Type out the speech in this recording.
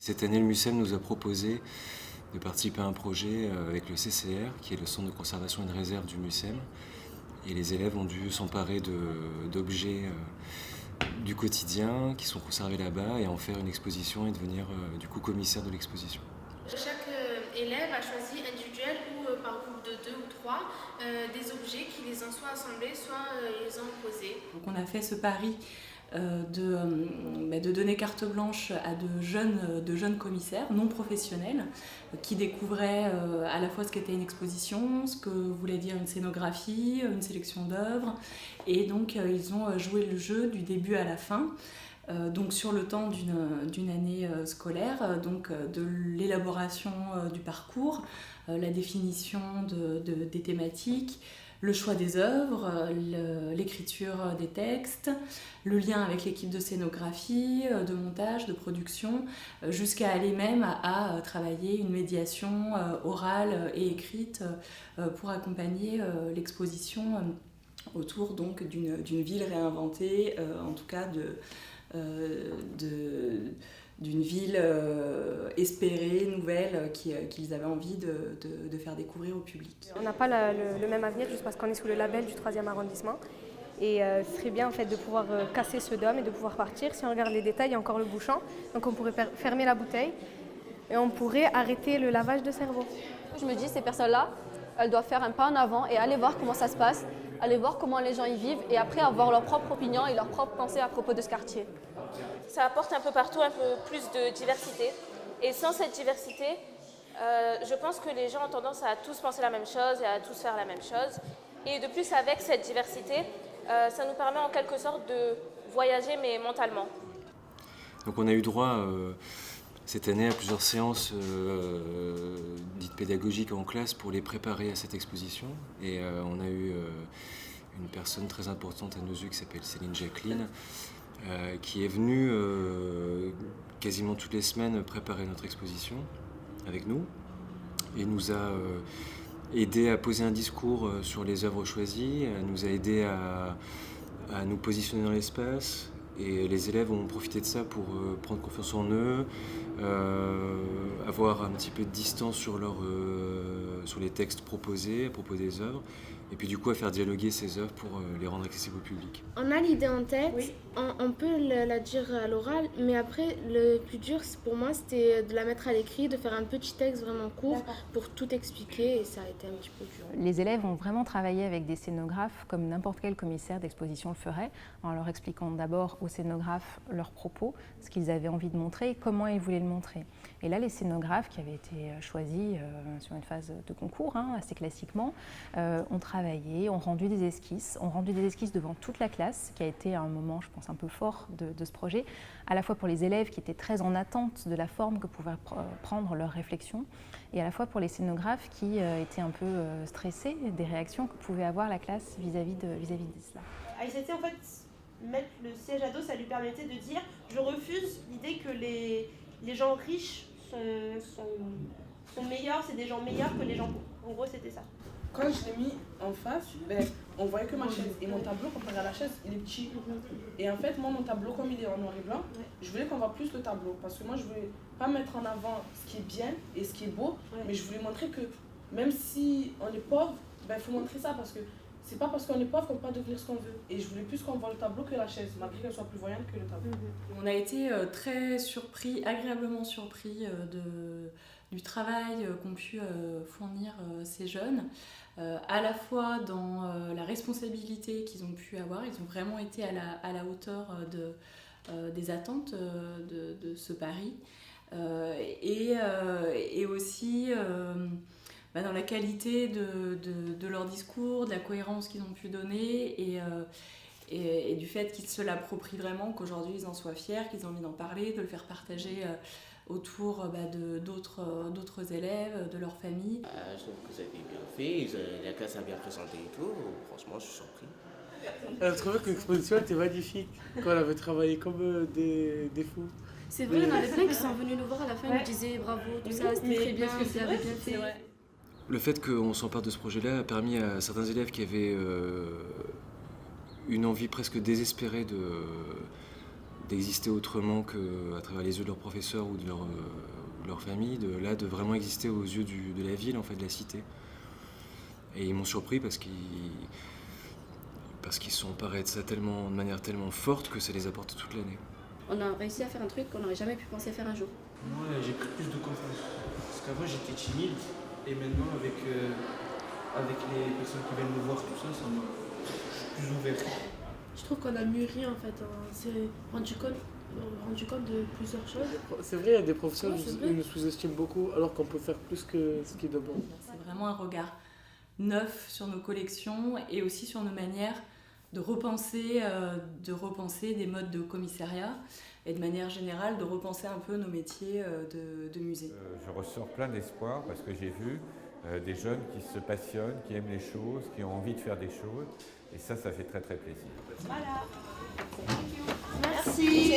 Cette année, le MUCEM nous a proposé de participer à un projet avec le CCR, qui est le Centre de conservation et de réserve du MUCEM. Et les élèves ont dû s'emparer d'objets du quotidien qui sont conservés là-bas et en faire une exposition et devenir du coup commissaire de l'exposition. Chaque élève a choisi individuel ou par groupe de 2 ou 3 des objets qui les ont soit assemblés, soit les ont posés. Donc on a fait ce pari de donner carte blanche à de jeunes commissaires non professionnels qui découvraient à la fois ce qu'était une exposition, ce que voulait dire une scénographie, une sélection d'œuvres. Et donc ils ont joué le jeu du début à la fin. Donc sur le temps d'une année scolaire, de l'élaboration du parcours, la définition des thématiques, le choix des œuvres, l'écriture des textes, le lien avec l'équipe de scénographie, de montage, de production, jusqu'à aller même à travailler une médiation orale et écrite pour accompagner l'exposition autour donc d'une ville réinventée, en tout cas d'une ville espérée, nouvelle, qu'ils avaient envie de faire découvrir au public. On n'a pas le même avenir juste parce qu'on est sous le label du 3e arrondissement. Et ce serait bien en fait, de pouvoir casser ce dôme et de pouvoir partir. Si on regarde les détails, il y a encore le bouchon. Donc on pourrait fermer la bouteille et on pourrait arrêter le lavage de cerveau. Je me dis, ces personnes-là, elles doivent faire un pas en avant et aller voir comment ça se passe, aller voir comment les gens y vivent et après avoir leur propre opinion et leur propre pensée à propos de ce quartier. Ça apporte un peu partout un peu plus de diversité. Et sans cette diversité, je pense que les gens ont tendance à tous penser la même chose et à tous faire la même chose. Et de plus, avec cette diversité, ça nous permet en quelque sorte de voyager, mais mentalement. Donc on a eu droit cette année à plusieurs séances dites pédagogiques en classe pour les préparer à cette exposition. Et on a eu une personne très importante à nos yeux qui s'appelle Céline Jacqueline, qui est venue quasiment toutes les semaines préparer notre exposition avec nous et nous a aidé à poser un discours sur les œuvres choisies, elle nous a aidé à nous positionner dans l'espace. Et les élèves ont profité de ça pour prendre confiance en eux, avoir un petit peu de distance sur les textes proposés, à propos des œuvres, et puis du coup à faire dialoguer ces œuvres pour les rendre accessibles au public. On a l'idée en tête, Oui. on peut la dire à l'oral, mais après le plus dur pour moi c'était de la mettre à l'écrit, de faire un petit texte vraiment court pour tout expliquer et ça a été un petit peu dur. Les élèves ont vraiment travaillé avec des scénographes comme n'importe quel commissaire d'exposition le ferait, en leur expliquant d'abord aux scénographes leurs propos, ce qu'ils avaient envie de montrer et comment ils voulaient le montrer. Et là, les scénographes qui avaient été choisis sur une phase de concours, assez classiquement, ont travaillé, ont rendu des esquisses devant toute la classe, qui a été un moment, je pense, un peu fort de ce projet, à la fois pour les élèves qui étaient très en attente de la forme que pouvaient prendre leurs réflexions, et à la fois pour les scénographes qui étaient un peu stressés des réactions que pouvait avoir la classe vis-à-vis de cela. À ICT, en fait, mettre le siège à dos, ça lui permettait de dire je refuse l'idée que les gens riches sont meilleurs, c'est des gens meilleurs que les gens pauvres. En gros, c'était ça. Quand je l'ai mis en face, on voyait que ma chaise. Et mon tableau, comparé à la chaise, il est petit. Et en fait, moi, mon tableau, comme il est en noir et blanc, je voulais qu'on voit plus le tableau. Parce que moi, je voulais pas mettre en avant ce qui est bien et ce qui est beau, mais je voulais montrer que même si on est pauvre, il faut montrer ça parce que c'est pas parce qu'on est pauvre qu'on peut pas devenir ce qu'on veut. Et je voulais plus qu'on voit le tableau que la chaise, malgré qu'elle soit plus voyante que le tableau. On a été très surpris, agréablement surpris du travail qu'ont pu fournir ces jeunes, à la fois dans la responsabilité qu'ils ont pu avoir. Ils ont vraiment été à la hauteur des attentes de ce pari, et aussi dans la qualité de leur discours, de la cohérence qu'ils ont pu donner et du fait qu'ils se l'approprient vraiment, qu'aujourd'hui ils en soient fiers, qu'ils aient envie d'en parler, de le faire partager autour d'autres élèves, de leur famille. Je trouve que ça a été bien fait, la classe a bien présenté et tout, franchement je suis surpris. Elle a trouvé que l'exposition était magnifique, qu'on avait travaillé comme des fous. C'est vrai, il y en avait plein qui sont venus nous voir à la fin, ils nous disaient bravo, tout ça, c'était très bien, vous avez bien fait. Le fait qu'on s'empare de ce projet-là a permis à certains élèves qui avaient une envie presque désespérée d'exister autrement qu'à travers les yeux de leurs professeurs ou de leur famille, de vraiment exister aux yeux de la ville, en fait, de la cité. Et ils m'ont surpris parce qu'ils sont emparés de ça de manière tellement forte que ça les apporte toute l'année. On a réussi à faire un truc qu'on n'aurait jamais pu penser faire un jour. Moi, j'ai pris plus de confiance. Parce qu'avant, j'étais timide. Et maintenant, avec les personnes qui viennent me voir, tout ça, je suis plus ouvert. Je trouve qu'on a mûri en fait. On s'est rendu compte de plusieurs choses. C'est vrai, il y a des professeurs Ouais, qui nous sous-estiment beaucoup, alors qu'on peut faire plus que ce qu'ils demandent. C'est vraiment un regard neuf sur nos collections et aussi sur nos manières de repenser des modes de commissariat et de manière générale de repenser un peu nos métiers de musée. Je ressors plein d'espoir parce que j'ai vu des jeunes qui se passionnent, qui aiment les choses, qui ont envie de faire des choses et ça fait très très plaisir. Voilà. Merci.